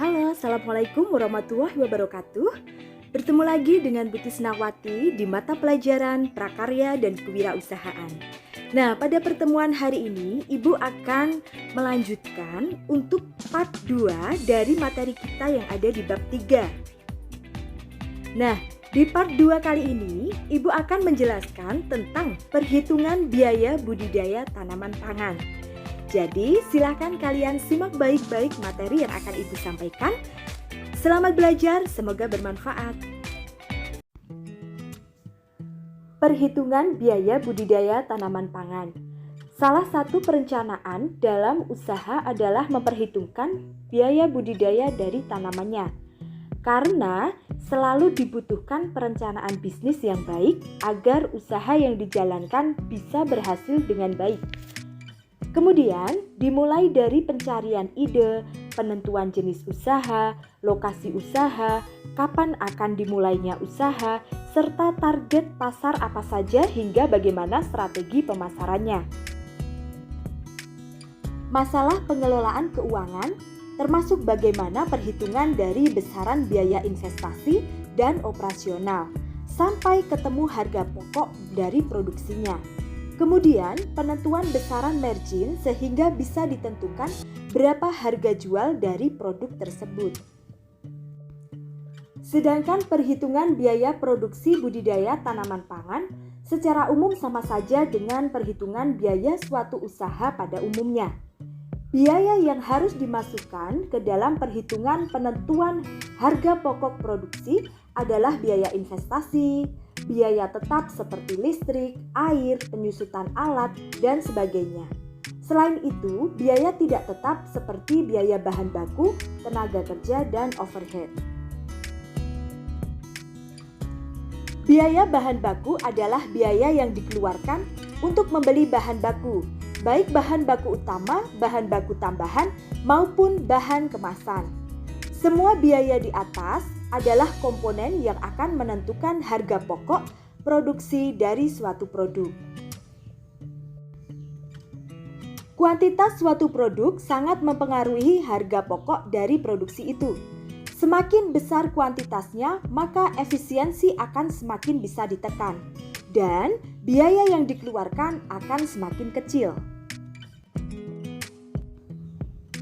Halo, Assalamualaikum warahmatullahi wabarakatuh. Bertemu lagi dengan Bu Tisnawati di mata pelajaran Prakarya dan Kewirausahaan. Nah, pada pertemuan hari ini, Ibu akan melanjutkan untuk part 2 dari materi kita yang ada di bab 3. Nah, di part 2 kali ini, Ibu akan menjelaskan tentang perhitungan biaya budidaya tanaman pangan. Jadi, silakan kalian simak baik-baik materi yang akan Ibu sampaikan. Selamat belajar, semoga bermanfaat. Perhitungan biaya budidaya tanaman pangan. Salah satu perencanaan dalam usaha adalah memperhitungkan biaya budidaya dari tanamannya. Karena selalu dibutuhkan perencanaan bisnis yang baik agar usaha yang dijalankan bisa berhasil dengan baik. Kemudian, dimulai dari pencarian ide, penentuan jenis usaha, lokasi usaha, kapan akan dimulainya usaha, serta target pasar apa saja hingga bagaimana strategi pemasarannya. Masalah pengelolaan keuangan, termasuk bagaimana perhitungan dari besaran biaya investasi dan operasional, sampai ketemu harga pokok dari produksinya. Kemudian penentuan besaran margin sehingga bisa ditentukan berapa harga jual dari produk tersebut. Sedangkan perhitungan biaya produksi budidaya tanaman pangan secara umum sama saja dengan perhitungan biaya suatu usaha pada umumnya. Biaya yang harus dimasukkan ke dalam perhitungan penentuan harga pokok produksi adalah biaya investasi, biaya tetap seperti listrik, air, penyusutan alat, dan sebagainya. Selain itu, biaya tidak tetap seperti biaya bahan baku, tenaga kerja, dan overhead. Biaya bahan baku adalah biaya yang dikeluarkan untuk membeli bahan baku, baik bahan baku utama, bahan baku tambahan, maupun bahan kemasan. Semua biaya di atas adalah komponen yang akan menentukan harga pokok produksi dari suatu produk. Kuantitas suatu produk sangat mempengaruhi harga pokok dari produksi itu. Semakin besar kuantitasnya, maka efisiensi akan semakin bisa ditekan, dan biaya yang dikeluarkan akan semakin kecil.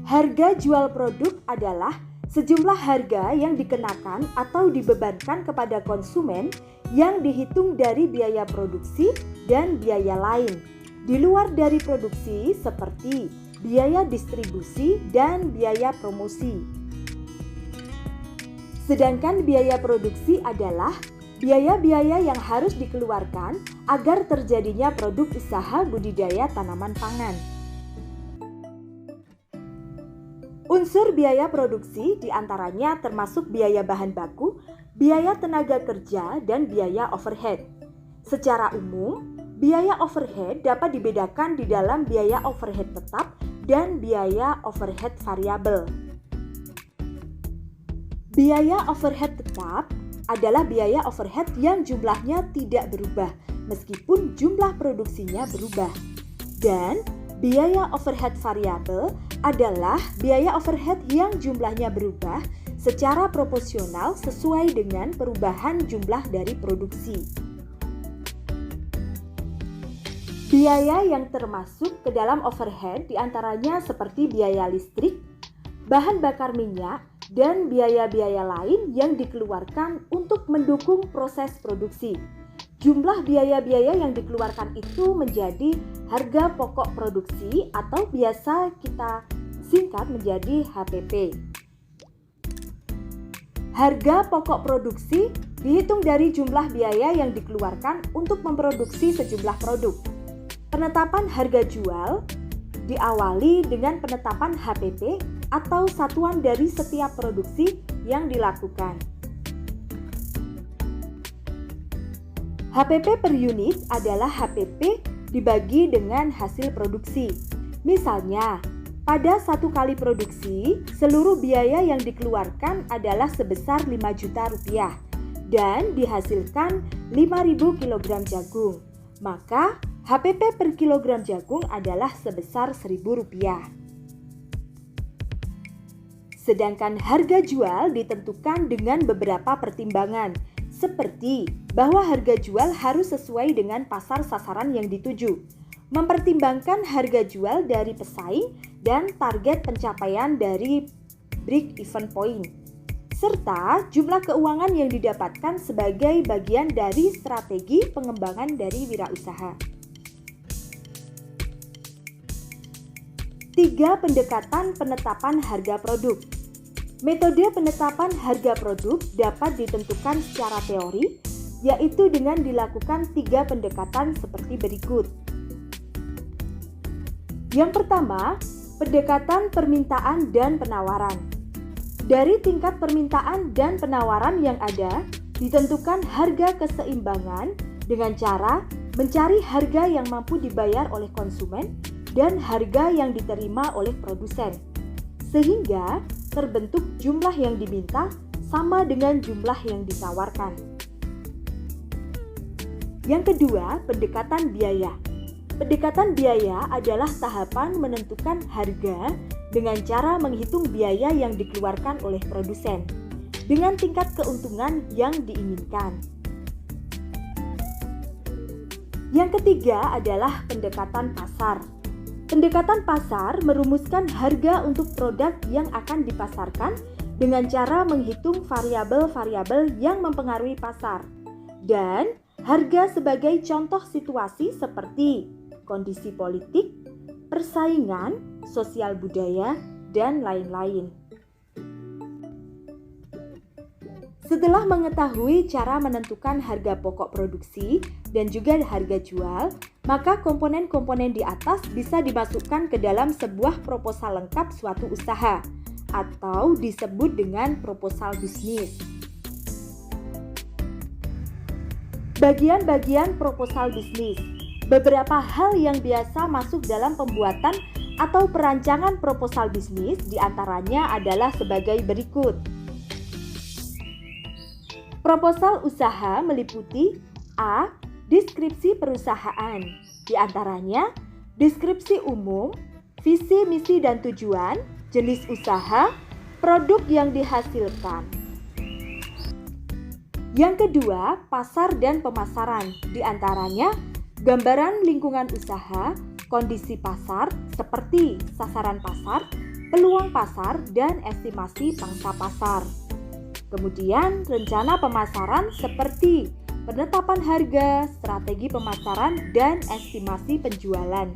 Harga jual produk adalah sejumlah harga yang dikenakan atau dibebankan kepada konsumen yang dihitung dari biaya produksi dan biaya lain di luar dari produksi seperti biaya distribusi dan biaya promosi. Sedangkan biaya produksi adalah biaya-biaya yang harus dikeluarkan agar terjadinya produk usaha budidaya tanaman pangan. Unsur biaya produksi diantaranya termasuk biaya bahan baku, biaya tenaga kerja, dan biaya overhead. Secara umum, biaya overhead dapat dibedakan di dalam biaya overhead tetap dan biaya overhead variabel. Biaya overhead tetap adalah biaya overhead yang jumlahnya tidak berubah meskipun jumlah produksinya berubah. Dan biaya overhead variabel adalah biaya overhead yang jumlahnya berubah secara proporsional sesuai dengan perubahan jumlah dari produksi. Biaya yang termasuk ke dalam overhead diantaranya seperti biaya listrik, bahan bakar minyak, dan biaya-biaya lain yang dikeluarkan untuk mendukung proses produksi. Jumlah biaya-biaya yang dikeluarkan itu menjadi harga pokok produksi atau biasa kita singkat menjadi HPP. Harga pokok produksi dihitung dari jumlah biaya yang dikeluarkan untuk memproduksi sejumlah produk. Penetapan harga jual diawali dengan penetapan HPP atau satuan dari setiap produksi yang dilakukan. HPP per unit adalah HPP dibagi dengan hasil produksi. Misalnya, pada satu kali produksi, seluruh biaya yang dikeluarkan adalah sebesar 5 juta rupiah dan dihasilkan 5.000 kg jagung. Maka, HPP per kilogram jagung adalah sebesar Rp1.000. Sedangkan harga jual ditentukan dengan beberapa pertimbangan, seperti bahwa harga jual harus sesuai dengan pasar sasaran yang dituju, mempertimbangkan harga jual dari pesaing dan target pencapaian dari break-even point, serta jumlah keuangan yang didapatkan sebagai bagian dari strategi pengembangan dari wirausaha. 3. Pendekatan penetapan harga produk. Metode penetapan harga produk dapat ditentukan secara teori, yaitu dengan dilakukan 3 pendekatan seperti berikut. Yang pertama, pendekatan permintaan dan penawaran. Dari tingkat permintaan dan penawaran yang ada, ditentukan harga keseimbangan dengan cara mencari harga yang mampu dibayar oleh konsumen dan harga yang diterima oleh produsen, sehingga terbentuk jumlah yang diminta sama dengan jumlah yang ditawarkan. Yang kedua, pendekatan biaya. Pendekatan biaya adalah tahapan menentukan harga dengan cara menghitung biaya yang dikeluarkan oleh produsen dengan tingkat keuntungan yang diinginkan. Yang ketiga adalah pendekatan pasar. Pendekatan pasar merumuskan harga untuk produk yang akan dipasarkan dengan cara menghitung variabel-variabel yang mempengaruhi pasar dan harga sebagai contoh situasi seperti kondisi politik, persaingan, sosial budaya, dan lain-lain. Setelah mengetahui cara menentukan harga pokok produksi dan juga harga jual, maka komponen-komponen di atas bisa dimasukkan ke dalam sebuah proposal lengkap suatu usaha atau disebut dengan proposal bisnis. Bagian-bagian proposal bisnis. Beberapa hal yang biasa masuk dalam pembuatan atau perancangan proposal bisnis diantaranya adalah sebagai berikut. Proposal usaha meliputi A. Deskripsi perusahaan, diantaranya deskripsi umum, visi, misi, dan tujuan, jenis usaha, produk yang dihasilkan. Yang kedua, pasar dan pemasaran, diantaranya gambaran lingkungan usaha, kondisi pasar seperti sasaran pasar, peluang pasar, dan estimasi pangsa pasar. Kemudian rencana pemasaran seperti penetapan harga, strategi pemasaran, dan estimasi penjualan.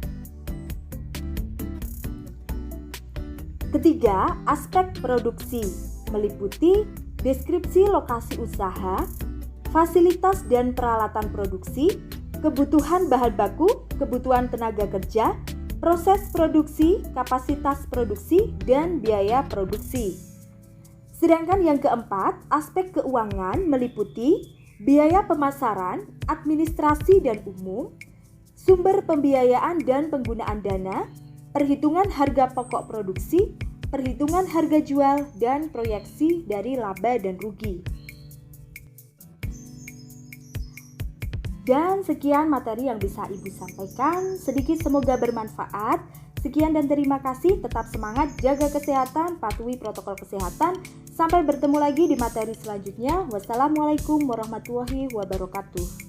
Ketiga, aspek produksi meliputi deskripsi lokasi usaha, fasilitas dan peralatan produksi, kebutuhan bahan baku, kebutuhan tenaga kerja, proses produksi, kapasitas produksi, dan biaya produksi. Sedangkan yang keempat, aspek keuangan meliputi biaya pemasaran, administrasi dan umum, sumber pembiayaan dan penggunaan dana, perhitungan harga pokok produksi, perhitungan harga jual, dan proyeksi dari laba dan rugi. Dan sekian materi yang bisa Ibu sampaikan, sedikit semoga bermanfaat. Sekian dan terima kasih, tetap semangat, jaga kesehatan, patuhi protokol kesehatan. Sampai bertemu lagi di materi selanjutnya. Wassalamualaikum warahmatullahi wabarakatuh.